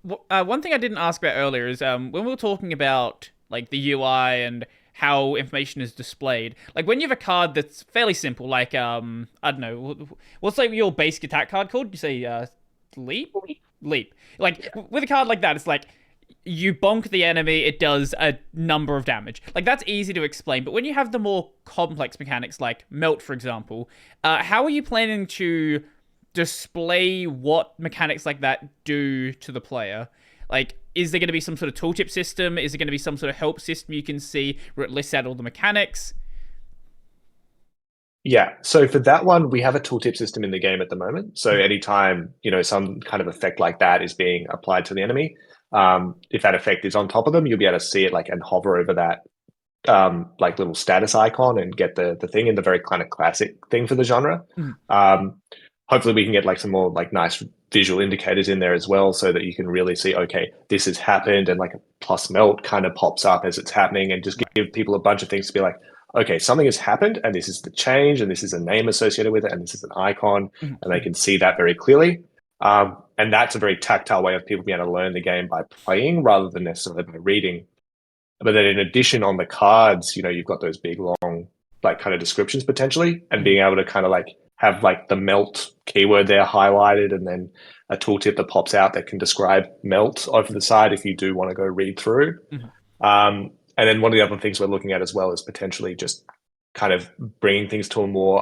One thing I didn't ask about earlier is when we were talking about like the UI and how information is displayed. Like when you have a card that's fairly simple, like I don't know, what's like your basic attack card called? You say leap, leap. Like with a card like that, it's like you bonk the enemy, it does a number of damage. Like that's easy to explain. But when you have the more complex mechanics, like melt, for example, how are you planning to display what mechanics like that do to the player? Like, is there going to be some sort of tooltip system? Is there going to be some sort of help system you can see where it lists out all the mechanics? Yeah. So for that one, we have a tooltip system in the game at the moment. So anytime, some kind of effect like that is being applied to the enemy, if that effect is on top of them, you'll be able to see it like and hover over that like little status icon and get the thing in the very kind of classic thing for the genre. Mm. Um, Hopefully we can get like some more like nice visual indicators in there as well so that you can really see, okay, this has happened, and like a plus melt kind of pops up as it's happening, and just Right. give people a bunch of things to be like, okay, something has happened and this is the change and this is a name associated with it and this is an icon, and they Mm. can see that very clearly. And that's a very tactile way of people being able to learn the game by playing rather than necessarily by reading. But then in addition, on the cards, you've got those big long like kind of descriptions potentially, and Mm. being able to kind of like have like the melt keyword there highlighted, and then a tooltip that pops out that can describe melt over the side if you do want to go read through. Mm. And then one of the other things we're looking at as well is potentially just kind of bringing things to a more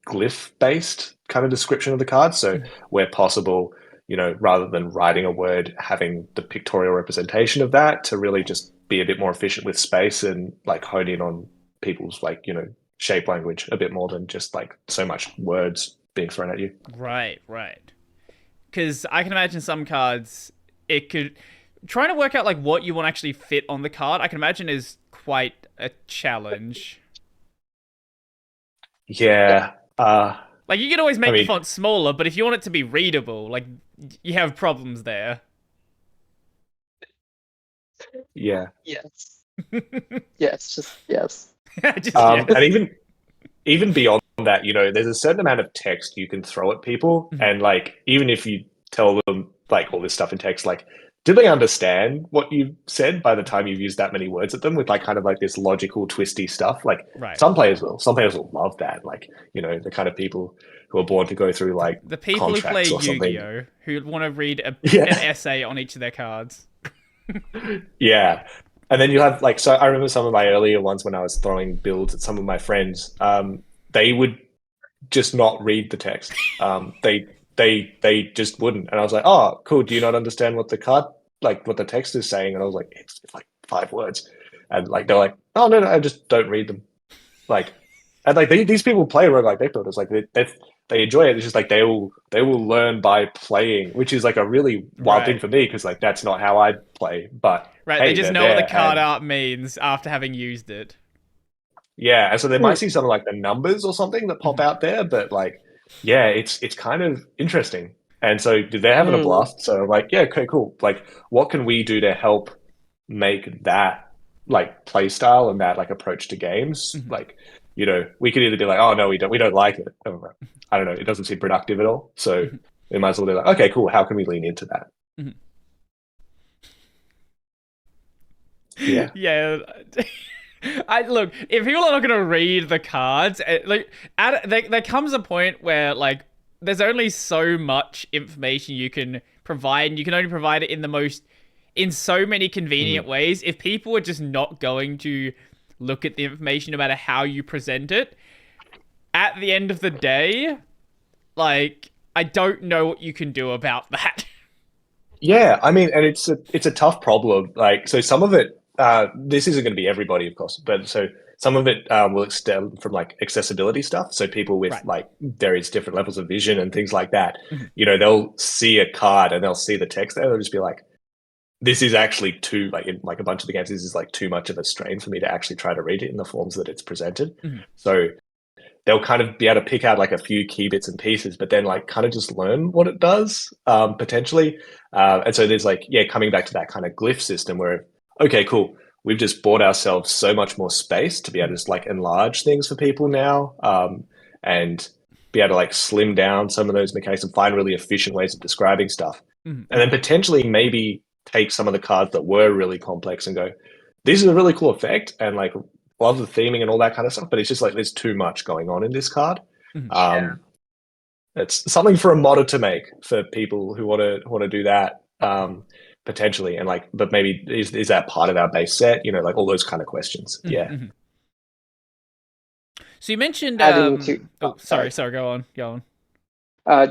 glyph based kind of description of the card. So Mm. where possible, rather than writing a word, having the pictorial representation of that to really just be a bit more efficient with space and like hone in on people's like, shape language a bit more than just like so much words being thrown at you. Right, right. Because I can imagine some cards, it could trying to work out like what you want to actually fit on the card. I can imagine is quite a challenge. Yeah. Like you can always I make the mean, font smaller, but if you want it to be readable, like you have problems there. yeah. Yes. Yes. Just yes. Just And yes. even beyond that, there's a certain amount of text you can throw at people. Mhm. And like, even if you tell them like all this stuff in text, like, do they understand what you said by the time you've used that many words at them with like kind of like this logical, twisty stuff? Like Right. some players will love that. Like, the kind of people who are born to go through like The people who play contracts or something. Yu-Gi-Oh who want to read an Yeah. essay on each of their cards. Yeah. And then you have like, so I remember some of my earlier ones when I was throwing builds at some of my friends. They would just not read the text. They just wouldn't. And I was like, oh, cool. Do you not understand what the card, like what the text is saying? And I was like, it's like 5 words. And like, they're like, oh, no, I just don't read them. Like, and like these people play roguelike deck builders. Like they enjoy it. It's just like they will learn by playing, which is like a really wild thing Right. for me because like that's not how I play. But Right. They hey, just they're know what the there, card and art means after having used it. yeah, and so they might Hmm. see something like the numbers or something that pop Mhm. out there, but like, yeah, it's kind of interesting. And so they're having a Hmm. blast. So like, yeah, okay, cool. Like, what can we do to help make that like play style and that like approach to games? Mhm. Like, we could either be like, oh no, we don't like it. Or, I don't know, it doesn't seem productive at all. So Mhm. we might as well be like, okay, cool. How can we lean into that? Mhm. Yeah. Yeah. I look, if people are not going to read the cards, like there comes a point where like there's only so much information you can provide, and you can only provide it in so many convenient Mhm. ways. If people are just not going to look at the information no matter how you present it, at the end of the day, like I don't know what you can do about that. Yeah, I mean, and it's a tough problem. Like, so some of it, this isn't going to be everybody, of course, but so some of it will extend from like accessibility stuff. So people with Right. like various different levels of vision and things like that, Mhm. they'll see a card and they'll see the text there. They'll just be like, "This is actually too like in like a bunch of the games. This is like too much of a strain for me to actually try to read it in the forms that it's presented." Mhm. So they'll kind of be able to pick out like a few key bits and pieces, but then like kind of just learn what it does potentially. And so there's like, yeah, coming back to that kind of glyph system where, okay, cool. We've just bought ourselves so much more space to be able to just like enlarge things for people now, and be able to like slim down some of those mechanics and find really efficient ways of describing stuff. and then potentially maybe take some of the cards that were really complex and go, this is a really cool effect, and like love the theming and all that kind of stuff, but it's just like there's too much going on in this card. It's something for a modder to make for people who want to do that, potentially, and like, but maybe is that part of our base set? You know, like all those kind of questions. So you mentioned sorry, go on.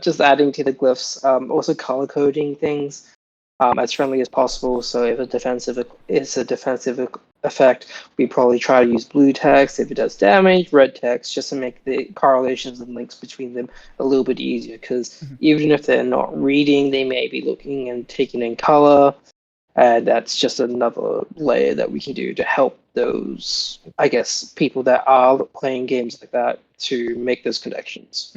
Just adding to the glyphs, also color coding things as friendly as possible. So if it's a defensive effect, we probably try to use blue text. If it does damage, red text, just to make the correlations and links between them a little bit easier. Because even if they're not reading, they may be looking and taking in color, and that's just another layer that we can do to help those, I guess, people that are playing games like that to make those connections.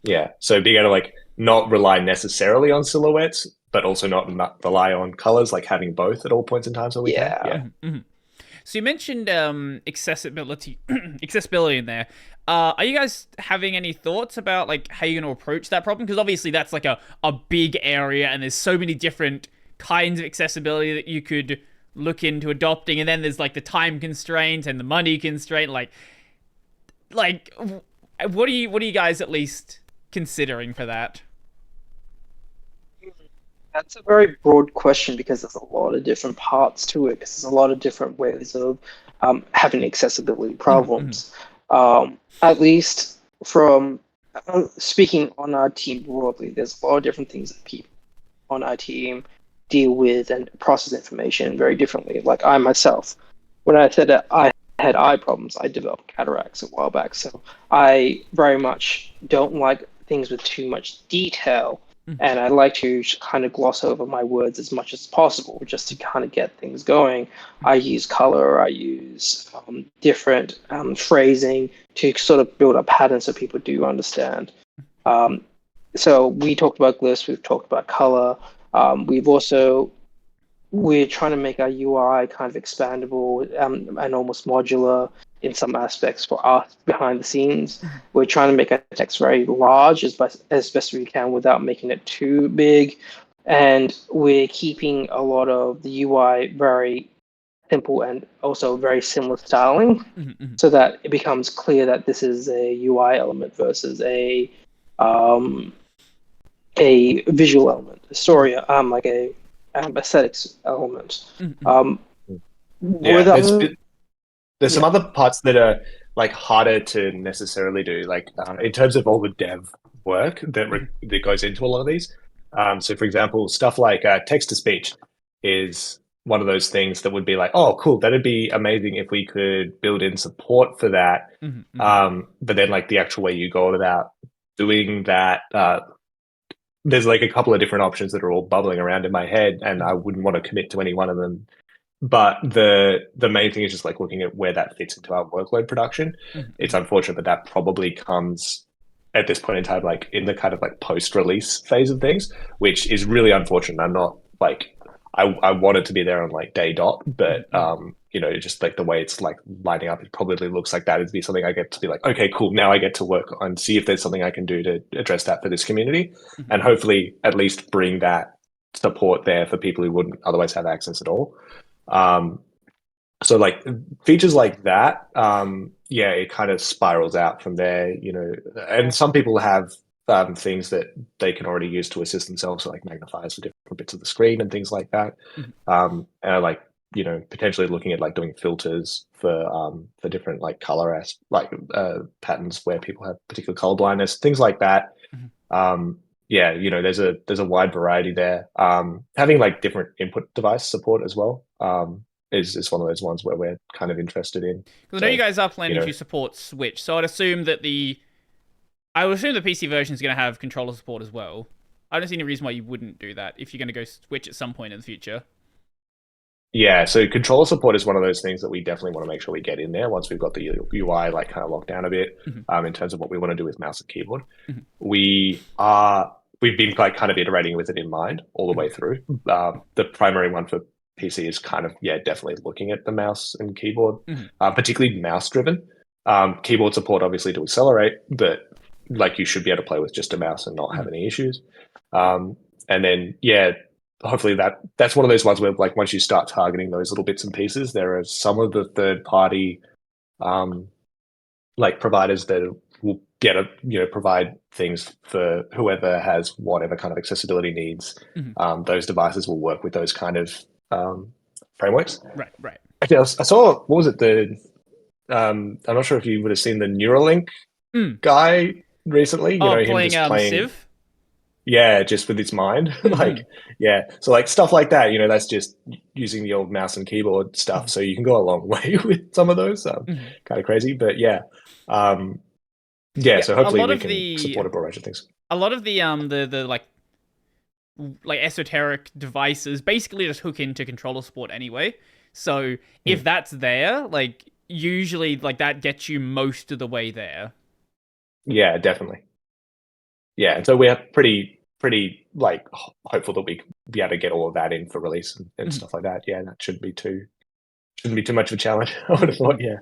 Yeah, so being able to like not rely necessarily on silhouettes, but also not rely on colors, like having both at all points in time. So we can. So you mentioned accessibility in there. Are you guys having any thoughts about like how you're going to approach that problem? Because obviously that's like a big area, and there's so many different kinds of accessibility that you could look into adopting, and then there's like the time constraint and the money constraint. Like what are you guys at least considering for that? That's a very broad question because there's a lot of different parts to it. Because there's a lot of different ways of having accessibility problems. At least from speaking on our team broadly, there's a lot of different things that people on our team deal with and process information very differently. Like I myself, when I said that I had eye problems, I developed cataracts a while back. So I very much don't like things with too much detail. And I like to kind of gloss over my words as much as possible just to kind of get things going. I use color, I use different phrasing to sort of build a pattern so people do understand. So we talked about glyphs, we've talked about color. We're trying to make our UI kind of expandable and almost modular in some aspects for us behind the scenes. We're trying to make our text very large as best we can without making it too big. And we're keeping a lot of the UI very simple and also very similar styling so that it becomes clear that this is a UI element versus a visual element, a story, like a aesthetics element. There's some other parts that are like harder to necessarily do, like in terms of all the dev work that goes into a lot of these. So, for example, stuff like text to speech is one of those things that would be like, oh, cool, that'd be amazing if we could build in support for that. But then, like the actual way you go about doing that, there's like a couple of different options that are all bubbling around in my head, and I wouldn't want to commit to any one of them. But the main thing is just like looking at where that fits into our workload production. It's unfortunate that probably comes at this point in time, like in the kind of like post-release phase of things, which is really unfortunate. I'm not like, I wanted to be there on like day dot, but you know, just like the way it's like lining up, it probably looks like that would be something I get to be like, okay, cool. Now I get to work on, see if there's something I can do to address that for this community, and hopefully at least bring that support there for people who wouldn't otherwise have access at all. So like features like that, yeah, it kind of spirals out from there, you know, and some people have things that they can already use to assist themselves, so like magnifiers for different bits of the screen and things like that. And like, you know, potentially looking at like doing filters for different like color patterns where people have particular color blindness, things like that. Yeah, you know, there's a wide variety there. Having like different input device support as well is one of those ones where we're kind of interested in. Because I know you guys are planning to support Switch, so I'd assume that the PC version is going to have controller support as well. I don't see any reason why you wouldn't do that if you're going to go Switch at some point in the future. Yeah, so controller support is one of those things that we definitely want to make sure we get in there once we've got the UI like kind of locked down a bit in terms of what we want to do with mouse and keyboard. We've been like kind of iterating with it in mind all the way through. The primary one for PC is kind of, yeah, definitely looking at the mouse and keyboard, particularly mouse driven. Keyboard support obviously to accelerate, but like you should be able to play with just a mouse and not have any issues. And then hopefully that's one of those ones where like once you start targeting those little bits and pieces, there are some of the third party like providers that will provide things for whoever has whatever kind of accessibility needs. Those devices will work with those kind of frameworks. Right. Actually, I saw, what was it? I'm not sure if you would have seen the Neuralink guy recently. Him playing just playing Civ. Yeah, just with its mind. So like stuff like that, that's just using the old mouse and keyboard stuff. So you can go a long way with some of those. Kind of crazy, but so hopefully we can support a broad range of things. A lot of the like esoteric devices basically just hook into controller support anyway. So if that's there, like usually like that gets you most of the way there. Yeah, definitely. Yeah, and so we're pretty like hopeful that we can be able to get all of that in for release and stuff like that. Yeah, that shouldn't be too much of a challenge. I would have thought. Yeah.